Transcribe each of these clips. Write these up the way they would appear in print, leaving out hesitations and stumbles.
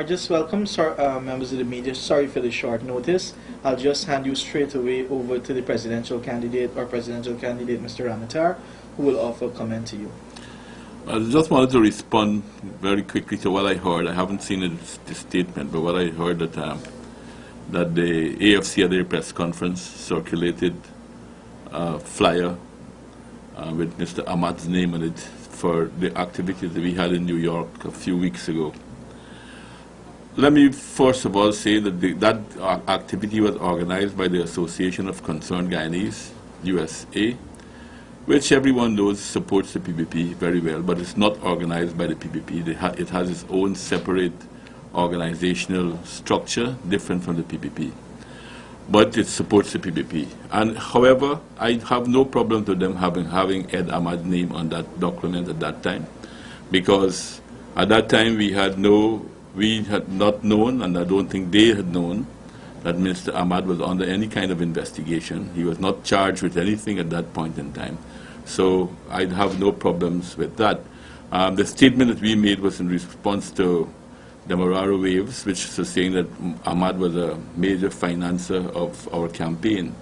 Just welcome, sir, members of the media. Sorry for the short notice. I'll just hand you straight away over to the presidential candidate, Mr. Ramotar, who will offer comment to you. I just wanted to respond very quickly to what I heard. I haven't seen the statement, but what I heard that the AFC at their press conference circulated a flyer with Mr. Ahmad's name on it for the activities that we had in New York a few weeks ago. Let me first of all say that that activity was organized by the Association of Concerned Guyanese, USA, which everyone knows supports the PPP very well, but it's not organized by the PPP. It has its own separate organizational structure, different from the PPP. But it supports the PPP. And however, I have no problem to them having Ed Ahmad's name on that document at that time, because at that time we had not known, and I don't think they had known, that Mr. Ahmad was under any kind of investigation. He was not charged with anything at that point in time. So I'd have no problems with that. The statement that we made was in response to the Moraro Waves, which was saying that Ahmad was a major financer of our campaign.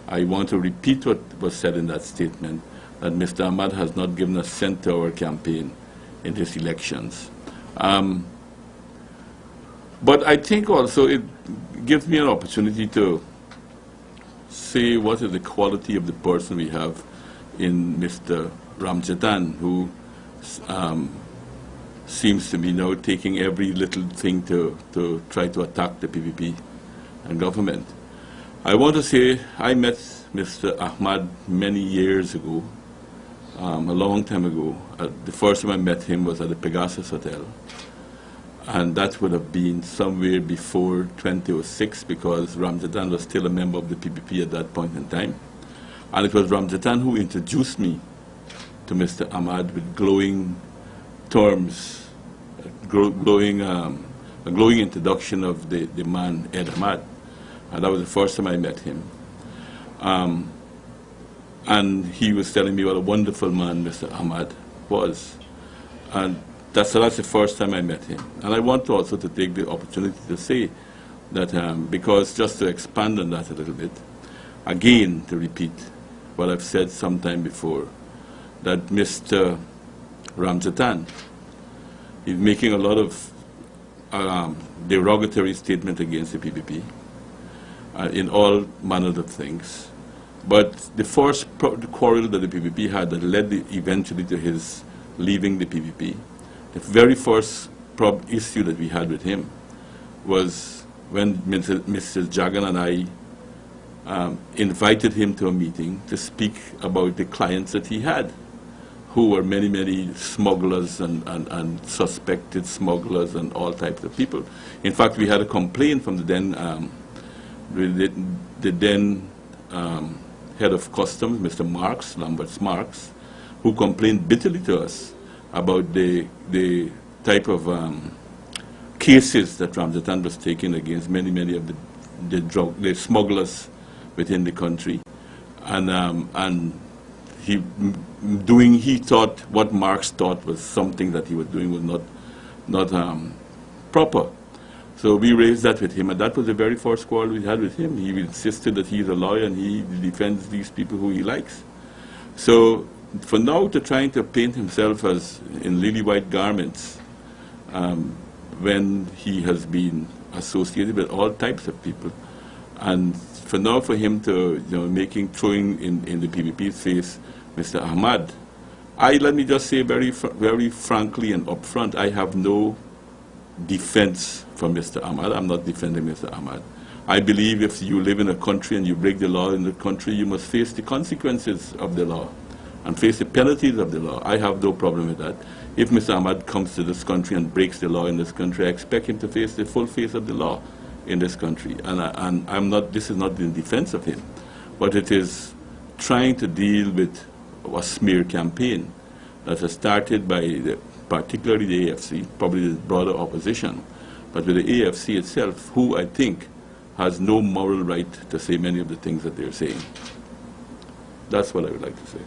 I want to repeat what was said in that statement, that Mr. Ahmad has not given a cent to our campaign in his elections. But I think also it gives me an opportunity to say what is the quality of the person we have in Mr. Ramjattan, who seems to be now taking every little thing to try to attack the PPP and government. I want to say I met Mr. Ahmad many years ago, a long time ago. The first time I met him was at the Pegasus Hotel. And that would have been somewhere before 2006, because Ramjattan was still a member of the PPP at that point in time. And it was Ramjattan who introduced me to Mr. Ahmad with glowing terms, a glowing introduction of the man, Ed Ahmad. And that was the first time I met him. And he was telling me what a wonderful man Mr. Ahmad was. And that's the first time I met him. And I want to also to take the opportunity to say that, because just to expand on that a little bit, again, to repeat what I've said sometime before, that Mr. Ramjattan is making a lot of derogatory statement against the PPP in all manners of things. But the first quarrel that the PPP had that led eventually to his leaving the PPP, the very first issue that we had with him was when Mrs. Jagan and I invited him to a meeting to speak about the clients that he had, who were many, many smugglers and suspected smugglers and all types of people. In fact, we had a complaint from the then head of customs, Mr. Marks, Marks, who complained bitterly to us about the type of cases that Ramjattan was taking against many of the smugglers within the country, and he thought what Marx thought was something that he was doing was not proper. So we raised that with him, and that was the very first quarrel we had with him. He insisted that he's a lawyer and he defends these people who he likes. So for now, to trying to paint himself as in lily white garments, when he has been associated with all types of people, and for now for him to throwing in the PPP's face Mr. Ahmad, let me just say very frankly and upfront, I have no defense for Mr. Ahmad. I'm not defending Mr. Ahmad. I believe if you live in a country and you break the law in the country, you must face the consequences of the law and face the penalties of the law. I have no problem with that. If Mr. Ahmad comes to this country and breaks the law in this country, I expect him to face the full face of the law in this country. And this is not in defense of him, but it is trying to deal with a smear campaign that has started by particularly the AFC, probably the broader opposition, but with the AFC itself, who I think has no moral right to say many of the things that they're saying. That's what I would like to say.